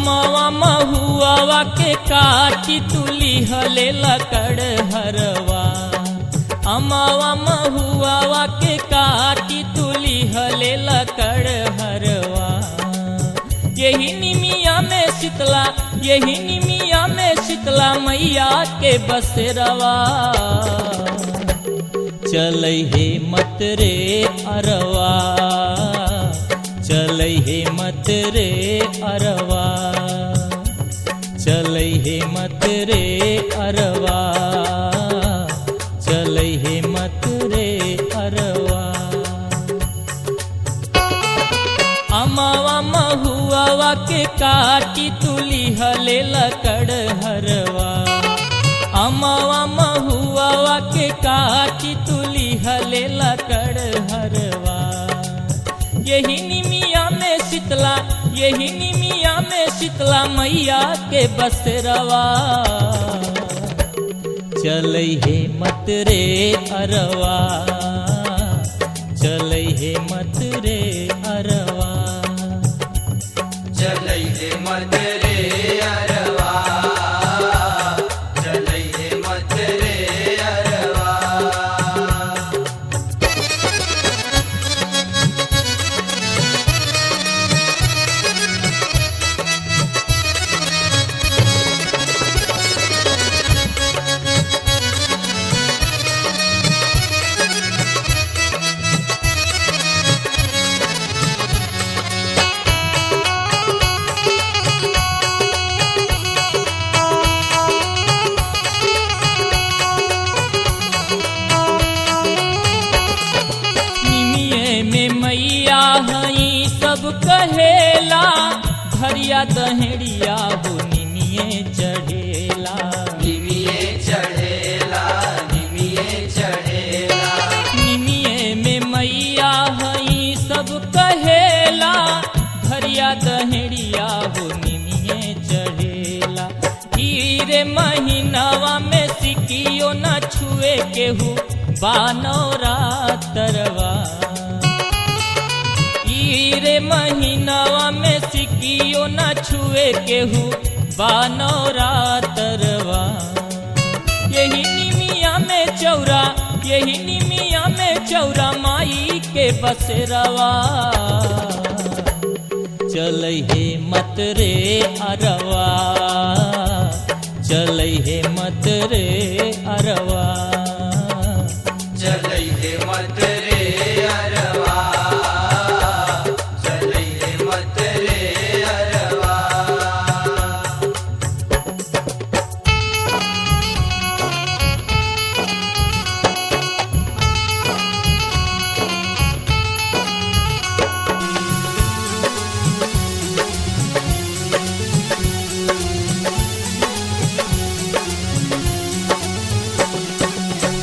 अमवा महुआ के काटी तुली हले लकड़ हरवा। अमवा महुआ के काटी तुली हले लकड़ हरवा। यही निमिया में शीतला, यही निमिया में शीतला मैया के बसेरवा। चलै हे मत रे अरवा, चलै हे मत रे अरवा, चलै हे मत रे अरवा, चलै हे मत रे अरवा। अमवा महुआ के काटी तुली हले लकड़ हरवा। अमवा महुआ के काटी तुली हले लकड़ हरवा। यही निमिया में शीतला, यही निमिया में शीतला मैया के बसेरवा। चलै हे मत रे अरवा, चलै हे मत रे अरवा, चलै हे मत रे अरवा, चलै हे मत रे अरवा। कहेला भरिया दहेड़िया हो निमिये चढ़ेला। निमिये चढ़ेला, निमिये चढ़ेला। निमिये में मैया हई सब कहेला भरिया दहेड़िया हो निमिये चढ़ेला। हीरे महीनावा में सिकियो न छुए केहू बानौरा तरवा। रे महीनावा में सिकियो न छुए केहू बानौरा तरवा। यही निमिया में चौरा, यही निमिया में चौरा माई के बसेरवा। चलै हे मत रे अरवा, चलै हे मत रे अरवा, चलै हे मत रे अरवा,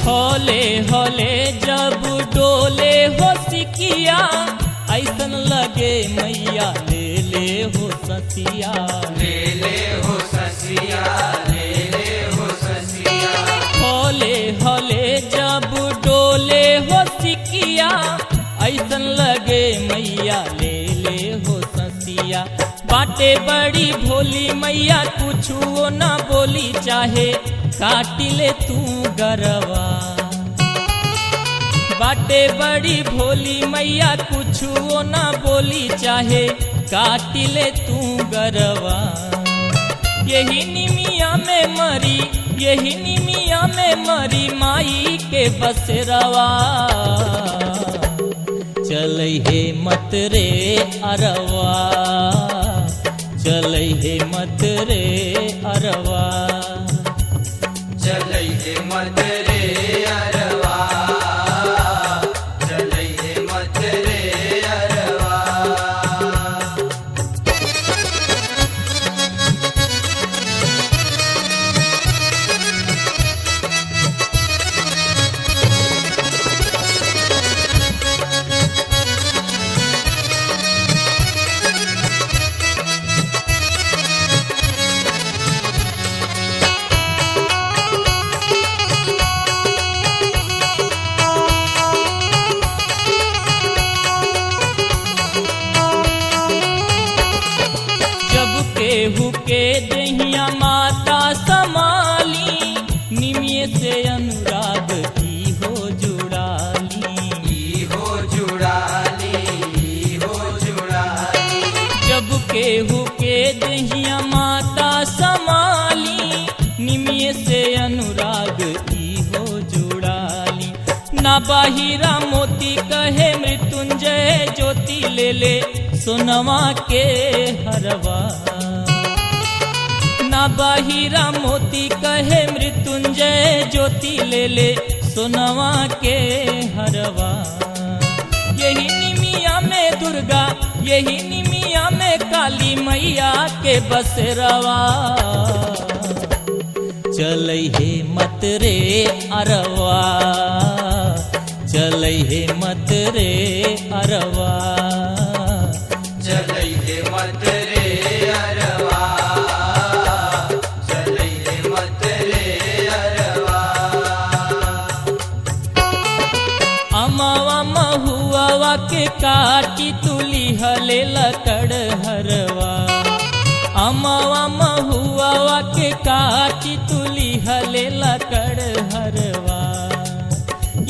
होले होले जब डोले हो सिकिया ऐसन लगे मैया ले ले हो ससिया। ले ले हो ससिया, ले ले हो ससिया। होले होले जब डोले हो सिकिया ऐसन लगे मैया ले ले हो ससिया। बाटे बड़ी भोली मैया कुछो न बोली चाहे काटी ले तू गरवा। बाटे बड़ी भोली मैया कुछो न बोली चाहे काटी ले तू गरवा। यही निमिया में मरी, यही निमिया में मरी माई के बसेरवा। चलै हे मत रे अरवा, चलै हे मत रे अरवा, चलै हे मत रे अरवा, चलै हे मत रे अरवा। दहिया माता समाली, निमिये से अनुराग की हो जुड़ाली। ई हो जुड़ाली, ई हो जुड़ाली। जब केहू के दहिया माता समाली, निमिये से अनुराग की हो जुड़ाली। ना बाहिरा मोती कहे मृत्युंजय ज्योति ले ले सोनवा के हरवा। ना बाहिरा मोती कहे मृत्युंजय ज्योति ले ले सोनवा के हरवा। यही निमिया में दुर्गा, यही निमिया में काली मैया के बसरवा। चलै हे मत रे अरवा, चलै हे मत रे अरवा। चलै हे मत रे अरवा, चलै हे मत रे अरवा। अमावा महुआ के काटी तुली हले लकड़ हरवा। अमावा महुआ के काटी तुली हले लकड़ हरवा।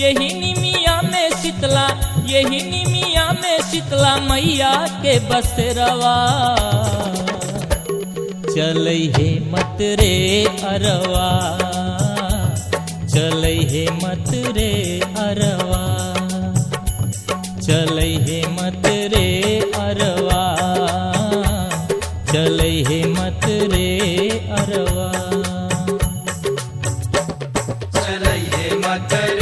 यही निमिया में शीतला, यही निमिया में शीतला मैया के बसरवा। चलै हे मत रे अरवा, चलै हे मत रे अरवा, चलै हे मत रे अरवा, चलै हे मत रे अरवा। चलै हे मत रे